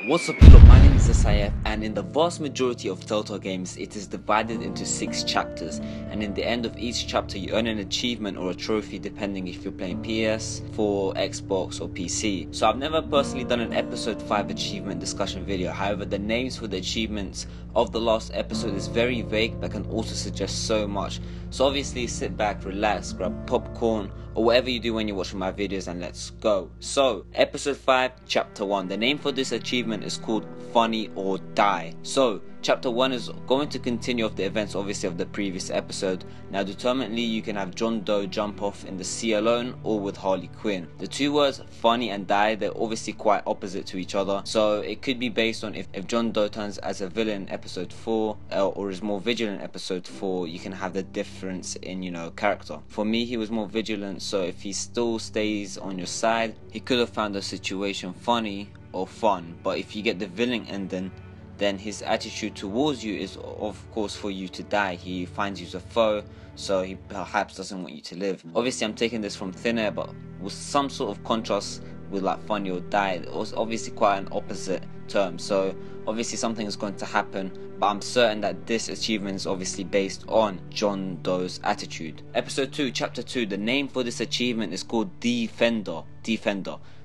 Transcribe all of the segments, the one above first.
What's up people, my name is SIF, and in the vast majority of Telltale games it is divided into 6 chapters, and in the end of each chapter you earn an achievement or a trophy depending if you're playing PS4, Xbox or PC. So I've never personally done an episode 5 achievement discussion video, however the names for the achievements of the last episode is very vague but can also suggest so much. So obviously sit back, relax, grab popcorn or whatever you do when you're watching my videos and let's go. So episode 5 chapter 1, the name for this achievement is called Funny or Die. So chapter 1 is going to continue off the events obviously of the previous episode. Now determinedly you can have John Doe jump off in the sea alone or with Harley Quinn. The two words funny and die, they're obviously quite opposite to each other, so it could be based on if John Doe turns as a villain in episode 4 or is more vigilant in episode 4, you can have the difference in character. For me he was more vigilant, so if he still stays on your side he could have found the situation funny or fun, but if you get the villain ending then his attitude towards you is of course for you to die. He finds you as a foe, so he perhaps doesn't want you to live. Obviously I'm taking this from thin air, but with some sort of contrast with like funny or die, it was obviously quite an opposite term, so obviously something is going to happen, but I'm certain that this achievement is obviously based on John Doe's attitude. Episode 2 chapter 2, the name for this achievement is called Defender.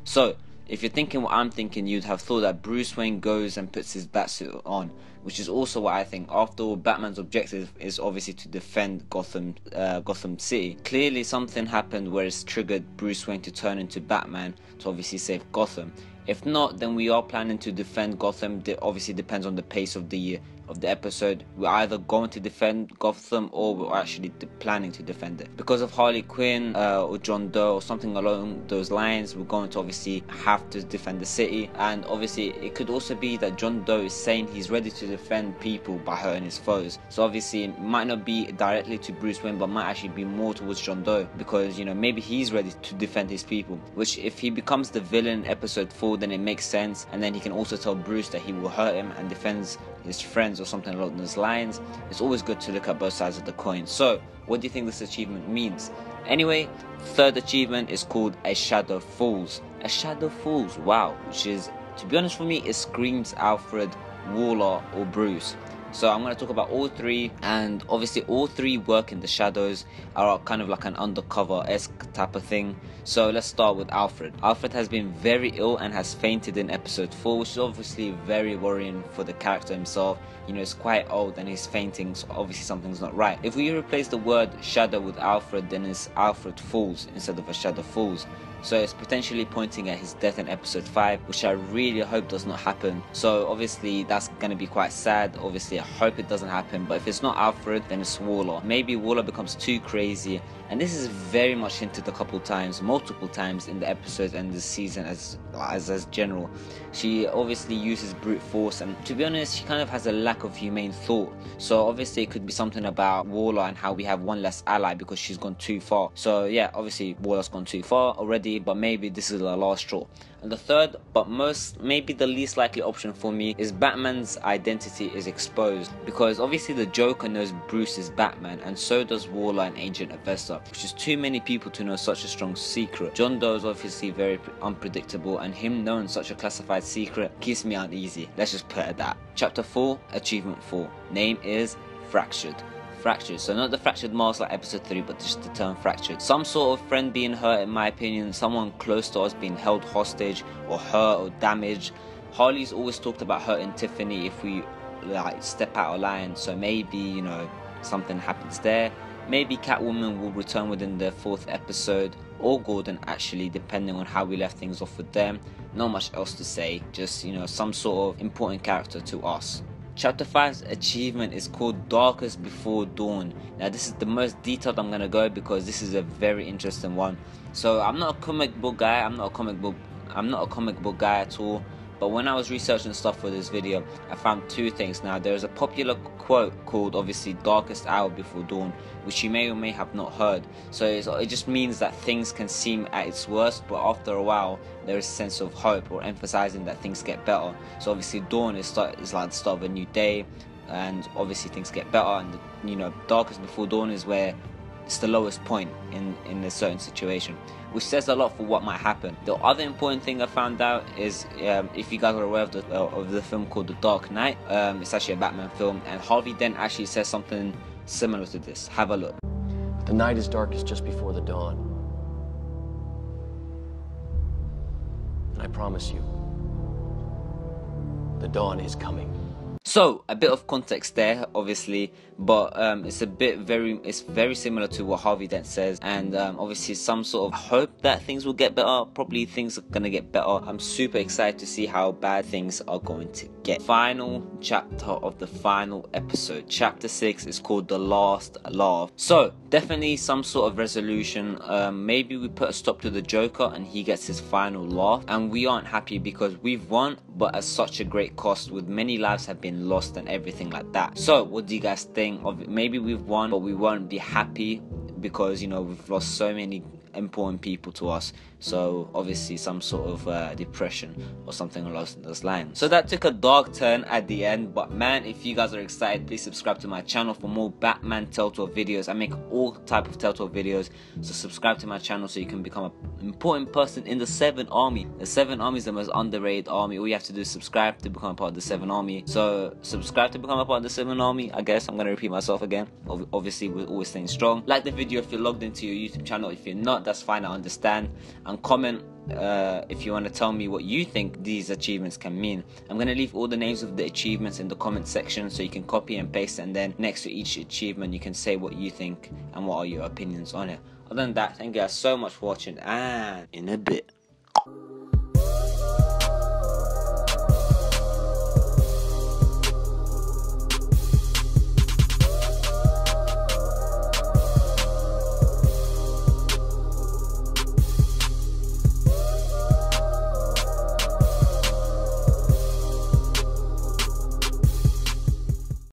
So if you're thinking what I'm thinking, you'd have thought that Bruce Wayne goes and puts his batsuit on, which is also what I think. After all, Batman's objective is obviously to defend Gotham City. Clearly something happened where it's triggered Bruce Wayne to turn into Batman to obviously save Gotham. If not, then we are planning to defend Gotham. It obviously depends on the pace of the episode. We're either going to defend Gotham or we're actually planning to defend it. Because of Harley Quinn or John Doe or something along those lines, we're going to obviously have to defend the city. And obviously it could also be that John Doe is saying he's ready to defend people by hurting his foes. So obviously it might not be directly to Bruce Wayne, but might actually be more towards John Doe, because maybe he's ready to defend his people, which if he becomes the villain in episode 4 then it makes sense, and then he can also tell Bruce that he will hurt him and defends his friends or something along those lines. It's always good to look at both sides of the coin. So what do you think this achievement means? Anyway, third achievement is called A Shadow Falls. A Shadow Falls, wow, which is, to be honest, for me it screams Alfred, Waller or Bruce. So I'm going to talk about all three, and obviously all three work in the shadows, are kind of like an undercover-esque type of thing. So let's start with Alfred. Alfred has been very ill and has fainted in episode 4, which is obviously very worrying for the character himself. He's quite old and he's fainting, so obviously something's not right. If we replace the word shadow with Alfred, then it's Alfred Falls instead of A Shadow Falls. So it's potentially pointing at his death in episode 5, which I really hope does not happen. So obviously that's going to be quite sad. Obviously I hope it doesn't happen, but if it's not Alfred then it's Waller. Maybe Waller becomes too crazy, and this is very much hinted a couple times, multiple times in the episodes and the season as general. She obviously uses brute force, and to be honest she kind of has a lack of humane thought. So obviously it could be something about Waller and how we have one less ally because she's gone too far. So yeah, obviously Waller's gone too far already, but maybe this is the last straw. And the third, but maybe the least likely option for me, is Batman's identity is exposed, because obviously the Joker knows Bruce is Batman, and so does Waller and Agent Avesta, which is too many people to know such a strong secret. John Doe is obviously very unpredictable, and him knowing such a classified secret keeps me uneasy. Let's just put it at that. Chapter 4, Achievement 4. Name is Fractured. Fractured, so not the fractured mask like episode 3, but just the term fractured. Some sort of friend being hurt, in my opinion, someone close to us being held hostage or hurt or damaged. Harley's always talked about hurting Tiffany if we step out of line, so maybe something happens there. Maybe Catwoman will return within the 4th episode, or Gordon actually, depending on how we left things off with them. Not much else to say, just some sort of important character to us. Chapter 5's achievement is called Darkest Before Dawn. Now this is the most detailed I'm going to go because this is a very interesting one. So I'm not a comic book guy, I'm not a comic book guy at all. But when I was researching stuff for this video, I found two things. Now there's a popular quote called obviously Darkest Hour Before Dawn, which you may or may have not heard. So it just means that things can seem at its worst, but after a while there is a sense of hope, or emphasizing that things get better. So obviously dawn is like the start of a new day, and obviously things get better, and darkest before dawn is where it's the lowest point in a certain situation, which says a lot for what might happen. The other important thing I found out is, if you guys are aware of the film called The Dark Knight, it's actually a Batman film, and Harvey Dent actually says something similar to this. Have a look. The night is darkest just before the dawn. And I promise you, the dawn is coming. So a bit of context there, obviously, but it's very similar to what Harvey Dent says, and obviously some sort of hope that things will get better. Probably things are gonna get better. I'm super excited to see how bad things are going to get. Final chapter of the final episode, chapter 6, is called The Last Laugh. So definitely some sort of resolution. Maybe we put a stop to the Joker and he gets his final laugh, and we aren't happy because we've won, but at such a great cost, with many lives have been lost and everything like that. So what do you guys think of it? Maybe we've won, but we won't be happy because, you know, we've lost so many important people to us. So obviously some sort of depression or something along those lines. So that took a dark turn at the end, but man, if you guys are excited, please subscribe to my channel for more Batman Telltale videos. I make all type of Telltale videos, so subscribe to my channel so you can become an important person in the 7 Army. The 7 Army is the most underrated army. All you have to do is subscribe to become a part of the 7 Army. So subscribe to become a part of the 7 Army. I guess I'm gonna repeat myself again. Obviously we're always staying strong. Like the video if you're logged into your YouTube channel. If you're not, that's fine, I understand. And comment if you want to tell me what you think these achievements can mean. I'm going to leave all the names of the achievements in the comment section so you can copy and paste, and then next to each achievement you can say what you think and what are your opinions on it. Other than that, thank you guys so much for watching, and in a bit.